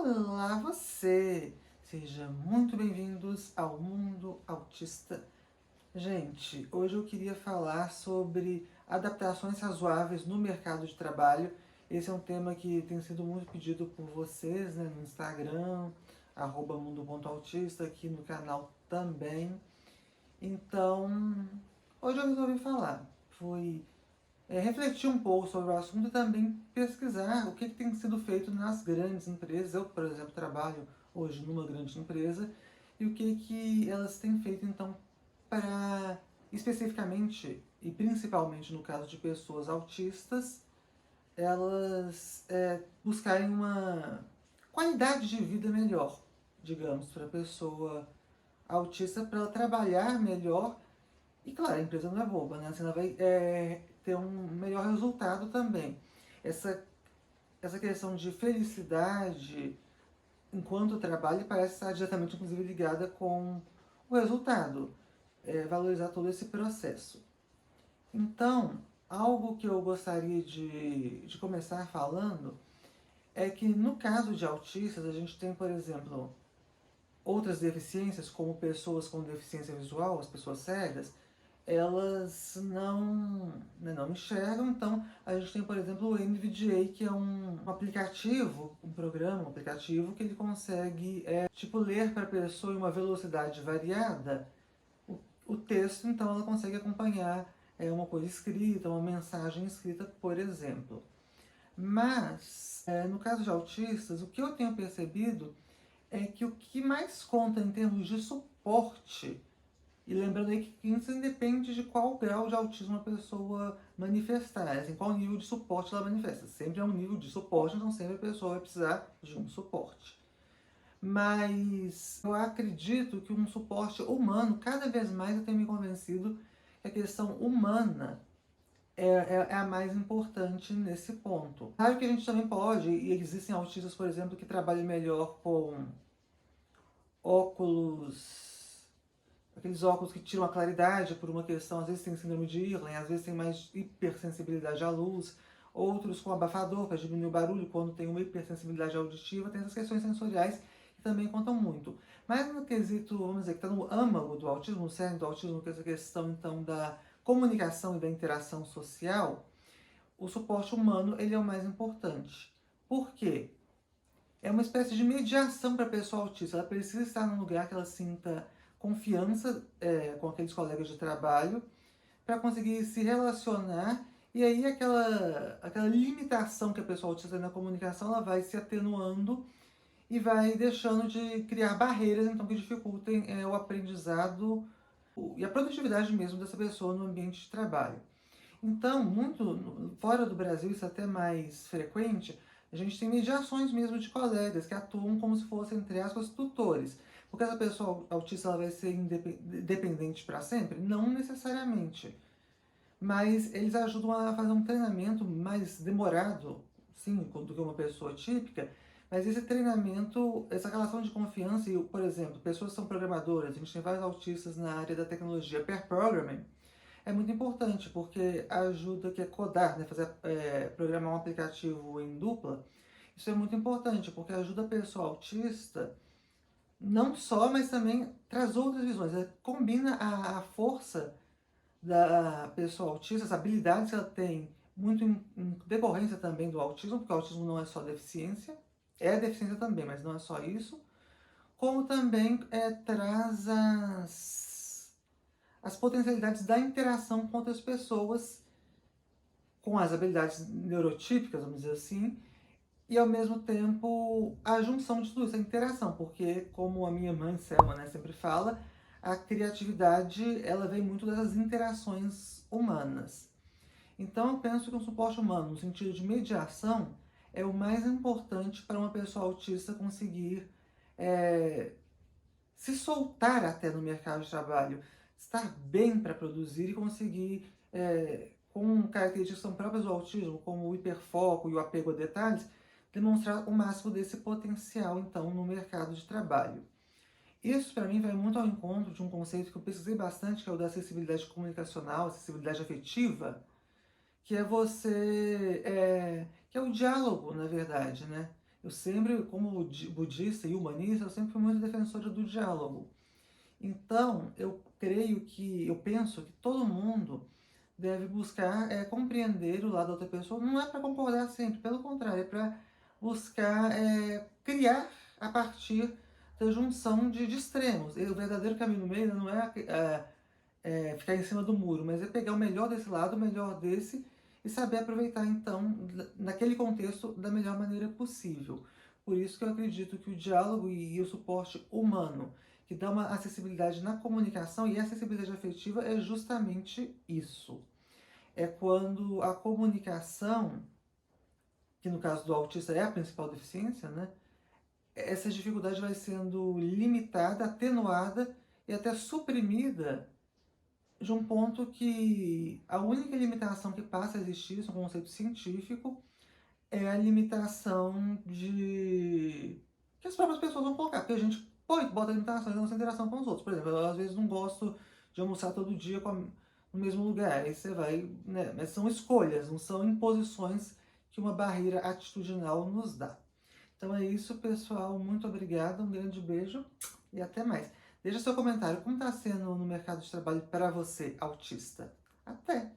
Olá você! Sejam muito bem-vindos ao Mundo Autista. Gente, hoje eu queria falar sobre adaptações razoáveis no mercado de trabalho. Esse é um tema que tem sido muito pedido por vocês, né, no Instagram, @mundo.autista, aqui no canal também. Então, hoje eu resolvi falar. Fui refletir um pouco sobre o assunto e também pesquisar o que tem sido feito nas grandes empresas. Eu, por exemplo, trabalho hoje numa grande empresa e o que elas têm feito então para, especificamente e principalmente no caso de pessoas autistas, elas buscarem uma qualidade de vida melhor, digamos, para a pessoa autista, para ela trabalhar melhor. E claro, a empresa não é boba, né? Assim, ela vai ter um melhor resultado também. Essa, essa questão de felicidade enquanto trabalho parece estar diretamente, inclusive, ligada com o resultado. Valorizar todo esse processo. Então, algo que eu gostaria de começar falando é que no caso de autistas, a gente tem, por exemplo, outras deficiências, como pessoas com deficiência visual, as pessoas cegas, elas não enxergam. Então, a gente tem, por exemplo, o NVDA, que é um aplicativo, um programa, um aplicativo que ele consegue, ler para a pessoa em uma velocidade variada o texto, então ela consegue acompanhar uma coisa escrita, uma mensagem escrita, por exemplo. Mas, no caso de autistas, o que eu tenho percebido é que o que mais conta em termos de suporte, e lembrando aí que isso independe de qual grau de autismo a pessoa manifestar, assim, qual nível de suporte ela manifesta. Sempre é um nível de suporte, então sempre a pessoa vai precisar de um suporte. Mas eu acredito que um suporte humano, cada vez mais eu tenho me convencido que a questão humana é a mais importante nesse ponto. Claro que a gente também pode, e existem autistas, por exemplo, que trabalham melhor com óculos, aqueles óculos que tiram a claridade por uma questão, às vezes tem síndrome de Irlen, às vezes tem mais hipersensibilidade à luz, outros com abafador para diminuir o barulho quando tem uma hipersensibilidade auditiva, tem essas questões sensoriais que também contam muito. Mas no quesito, vamos dizer, que está no âmago do autismo, no cerne do autismo, que é essa questão então da comunicação e da interação social, o suporte humano ele é o mais importante. Por quê? É uma espécie de mediação para a pessoa autista. Ela precisa estar num lugar que ela sinta confiança com aqueles colegas de trabalho para conseguir se relacionar. E aí aquela limitação que a pessoa autista tem na comunicação, ela vai se atenuando e vai deixando de criar barreiras então que dificultem o aprendizado e a produtividade mesmo dessa pessoa no ambiente de trabalho. Então, fora do Brasil, isso é até mais frequente, a gente tem mediações mesmo de colegas que atuam como se fossem, entre aspas, tutores. Porque essa pessoa autista ela vai ser independente para sempre? Não necessariamente. Mas eles ajudam a fazer um treinamento mais demorado, sim, do que uma pessoa típica. Mas esse treinamento, essa relação de confiança, e, por exemplo, pessoas que são programadoras, a gente tem vários autistas na área da tecnologia, pair programming, é muito importante, porque ajuda que é codar, né, fazer, programar um aplicativo em dupla. Isso é muito importante, porque ajuda a pessoa autista, não só, mas também traz outras visões. Combina a força da pessoa autista, as habilidades que ela tem, muito em decorrência também do autismo, porque o autismo não é só deficiência, é deficiência também, mas não é só isso, como também traz as potencialidades da interação com outras pessoas, com as habilidades neurotípicas, vamos dizer assim, e ao mesmo tempo a junção de tudo isso, a interação, porque como a minha mãe Selma, né, sempre fala, a criatividade ela vem muito dessas interações humanas. Então eu penso que o suporte humano, no sentido de mediação, é o mais importante para uma pessoa autista conseguir se soltar até no mercado de trabalho, estar bem para produzir e conseguir, com características que são próprias do autismo, como o hiperfoco e o apego a detalhes, demonstrar o máximo desse potencial, então, no mercado de trabalho. Isso, para mim, vai muito ao encontro de um conceito que eu pesquisei bastante, que é o da acessibilidade comunicacional, acessibilidade afetiva, que é que é o diálogo, na verdade, né? Eu sempre, como budista e humanista, eu sempre fui muito defensora do diálogo. Então, eu penso que todo mundo deve buscar compreender o lado da outra pessoa. Não é para concordar sempre, pelo contrário, é para buscar criar a partir da junção de extremos. E o verdadeiro caminho no meio não ficar em cima do muro, mas é pegar o melhor desse lado, o melhor desse, e saber aproveitar, então, naquele contexto, da melhor maneira possível. Por isso que eu acredito que o diálogo e o suporte humano, que dá uma acessibilidade na comunicação, e a acessibilidade afetiva é justamente isso. É quando a comunicação, que no caso do autista é a principal deficiência, né? Essa dificuldade vai sendo limitada, atenuada e até suprimida de um ponto que a única limitação que passa a existir, isso é um conceito científico, é a limitação de que as próprias pessoas vão colocar, porque a gente bota limitações na nossa interação com os outros. Por exemplo, eu às vezes não gosto de almoçar todo dia no mesmo lugar, aí você vai, né? Mas são escolhas, não são imposições que uma barreira atitudinal nos dá. Então é isso, pessoal. Muito obrigada, um grande beijo e até mais. Deixa seu comentário. Como está sendo no mercado de trabalho para você, autista? Até!